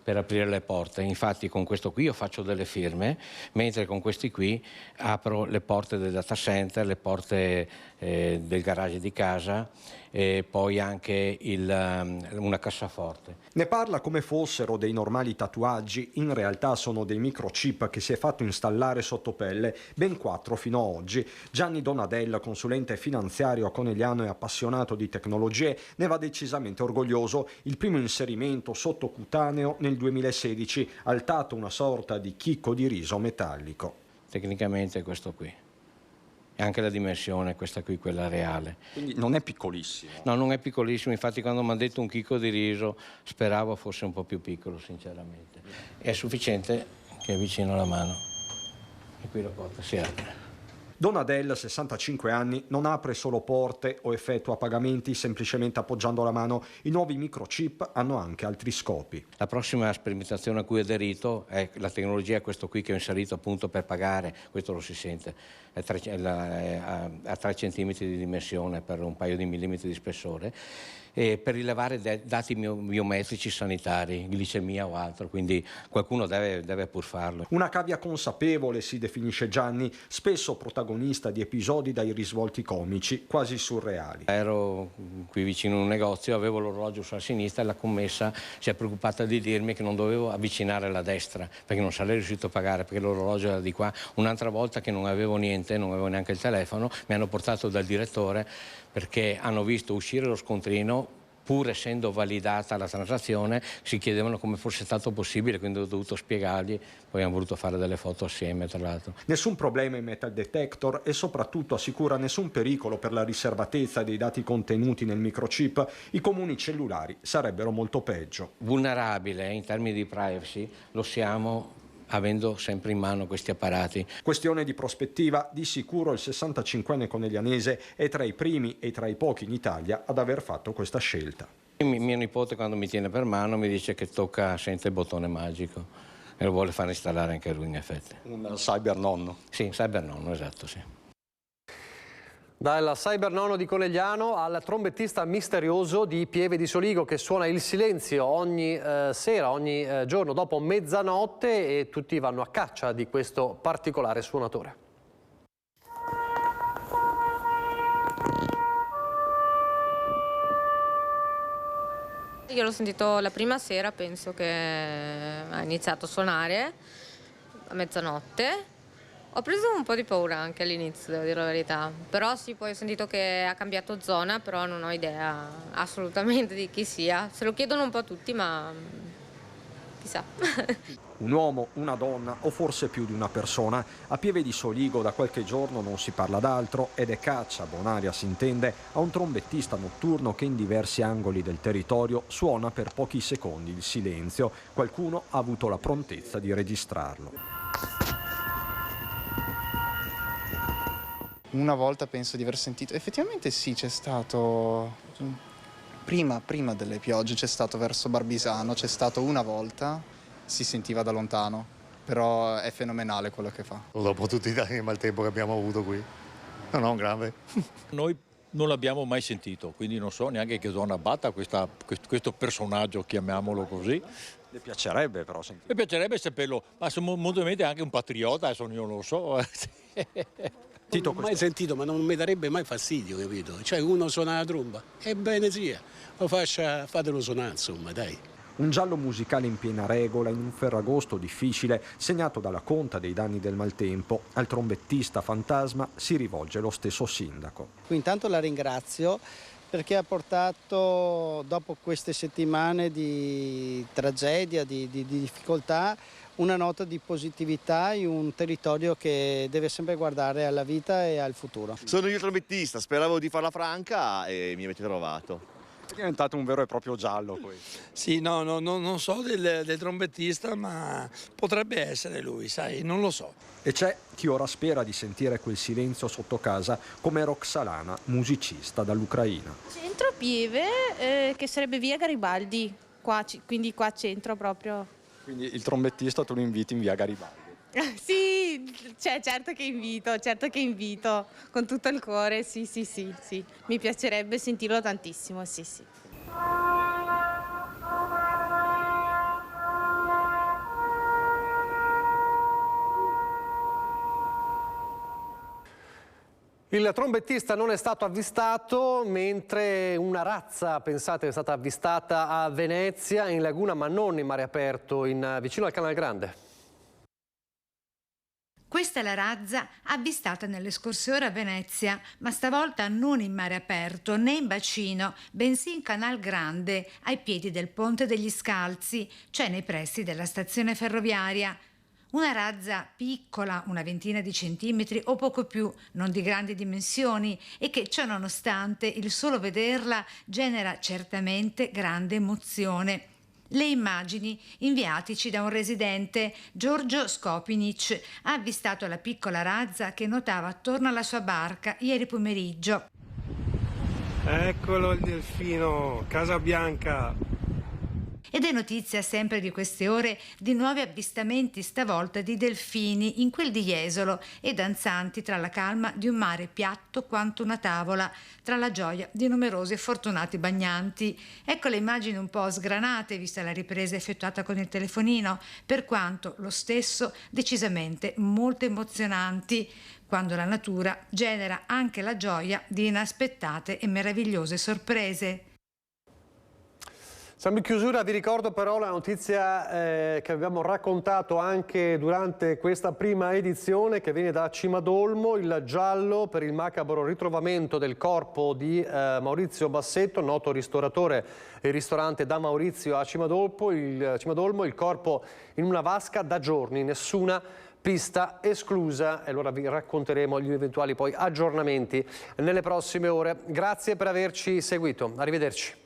per aprire le porte. Infatti con questo qui io faccio delle firme, mentre con questi qui apro le porte del data center, le porte del garage di casa e poi anche una cassaforte. Ne parla come fossero dei normali tatuaggi, in realtà sono dei microchip che si è fatto installare sotto pelle, ben 4 fino ad oggi. Gianni Donadel, consulente finanziario a Conegliano e appassionato di tecnologie, ne va decisamente orgoglioso. Il primo inserimento sottocutaneo nel 2016, altato una sorta di chicco di riso metallico. Tecnicamente è questo qui. E anche la dimensione, questa qui, quella reale. Quindi non è piccolissimo? No, non è piccolissimo, infatti quando mi hanno detto un chicco di riso speravo fosse un po' più piccolo, sinceramente. È sufficiente che avvicino la mano e qui la porta si apre. Donadel, 65 anni, non apre solo porte o effettua pagamenti semplicemente appoggiando la mano. I nuovi microchip hanno anche altri scopi. La prossima sperimentazione a cui ho aderito è la tecnologia, questo qui che ho inserito appunto per pagare, questo lo si sente, a 3 centimetri di dimensione per un paio di millimetri di spessore, e per rilevare dati biometrici sanitari, glicemia o altro, quindi qualcuno deve pur farlo. Una cavia consapevole, si definisce Gianni, spesso protagonista di episodi dai risvolti comici, quasi surreali. Ero qui vicino a un negozio, avevo l'orologio sulla sinistra e la commessa si è preoccupata di dirmi che non dovevo avvicinare la destra perché non sarei riuscito a pagare, perché l'orologio era di qua. Un'altra volta che non avevo niente, non avevo neanche il telefono, mi hanno portato dal direttore perché hanno visto uscire lo scontrino, pur essendo validata la transazione, si chiedevano come fosse stato possibile, quindi ho dovuto spiegargli, poi abbiamo voluto fare delle foto assieme tra l'altro. Nessun problema in metal detector e soprattutto assicura nessun pericolo per la riservatezza dei dati contenuti nel microchip. I comuni cellulari sarebbero molto peggio. Vulnerabile in termini di privacy lo siamo avendo sempre in mano questi apparati. Questione di prospettiva, di sicuro il 65enne coneglianese è tra i primi e tra i pochi in Italia ad aver fatto questa scelta. Mio nipote quando mi tiene per mano mi dice che tocca senza il bottone magico e lo vuole far installare anche lui in effetti. Un cyber nonno? Sì, cyber nonno, esatto, sì. Dal cybernonno di Conegliano al trombettista misterioso di Pieve di Soligo che suona il silenzio ogni sera, ogni giorno dopo mezzanotte, e tutti vanno a caccia di questo particolare suonatore. Io l'ho sentito la prima sera, penso che ha iniziato a suonare a mezzanotte. Ho preso un po' di paura anche all'inizio, devo dire la verità, però sì, poi ho sentito che ha cambiato zona, però non ho idea assolutamente di chi sia. Se lo chiedono un po' tutti, ma chissà. Un uomo, una donna o forse più di una persona. A Pieve di Soligo da qualche giorno non si parla d'altro ed è caccia, bonaria si intende, a un trombettista notturno che in diversi angoli del territorio suona per pochi secondi il silenzio. Qualcuno ha avuto la prontezza di registrarlo. Una volta penso di aver sentito, effettivamente sì, c'è stato, prima delle piogge c'è stato verso Barbisano, c'è stato una volta, si sentiva da lontano, però è fenomenale quello che fa. Dopo tutti i danni e maltempo che abbiamo avuto qui, no, grave. Noi non l'abbiamo mai sentito, quindi non so neanche che zona batta questo personaggio, chiamiamolo così. Le piacerebbe però sentire? Mi piacerebbe saperlo, ma sono molto anche un patriota, adesso io non lo so. Non l'ho mai sentito, ma non mi darebbe mai fastidio, capito? Cioè uno suona la tromba, ebbene sia, fatelo suonare, insomma, dai. Un giallo musicale in piena regola in un Ferragosto difficile, segnato dalla conta dei danni del maltempo. Al trombettista fantasma si rivolge lo stesso sindaco. Intanto la ringrazio perché ha portato, dopo queste settimane di tragedia, di difficoltà, una nota di positività in un territorio che deve sempre guardare alla vita e al futuro. Sono io trombettista, speravo di farla franca e mi avete trovato. È diventato un vero e proprio giallo questo. Sì, no, non so del trombettista, ma potrebbe essere lui, sai, non lo so. E c'è chi ora spera di sentire quel silenzio sotto casa, come Roxalana, musicista dall'Ucraina. Centro Pieve, che sarebbe via Garibaldi. quindi qua a centro proprio. Quindi il trombettista tu lo inviti in via Garibaldi? Sì, cioè, certo che invito, con tutto il cuore, sì. Mi piacerebbe sentirlo tantissimo, sì. Il trombettista non è stato avvistato, mentre una razza, pensate, è stata avvistata a Venezia, in laguna, ma non in mare aperto, vicino al Canal Grande. Questa è la razza avvistata nelle scorse ore a Venezia, ma stavolta non in mare aperto né in bacino, bensì in Canal Grande, ai piedi del Ponte degli Scalzi, cioè nei pressi della stazione ferroviaria. Una razza piccola, una ventina di centimetri o poco più, non di grandi dimensioni, e che ciò nonostante il solo vederla genera certamente grande emozione. Le immagini inviatici da un residente, Giorgio Skopinic, ha avvistato la piccola razza che nuotava attorno alla sua barca ieri pomeriggio. Eccolo il delfino, Casabianca. Ed è notizia sempre di queste ore di nuovi avvistamenti, stavolta di delfini in quel di Jesolo e danzanti tra la calma di un mare piatto quanto una tavola, tra la gioia di numerosi e fortunati bagnanti. Ecco le immagini un po' sgranate vista la ripresa effettuata con il telefonino, per quanto lo stesso decisamente molto emozionanti, quando la natura genera anche la gioia di inaspettate e meravigliose sorprese. Siamo in chiusura, vi ricordo però la notizia che abbiamo raccontato anche durante questa prima edizione, che viene da Cimadolmo, il giallo per il macabro ritrovamento del corpo di Maurizio Bassetto, noto ristoratore e ristorante da Maurizio a Cimadolmo, il corpo in una vasca da giorni, nessuna pista esclusa, e allora vi racconteremo gli eventuali poi aggiornamenti nelle prossime ore. Grazie per averci seguito, arrivederci.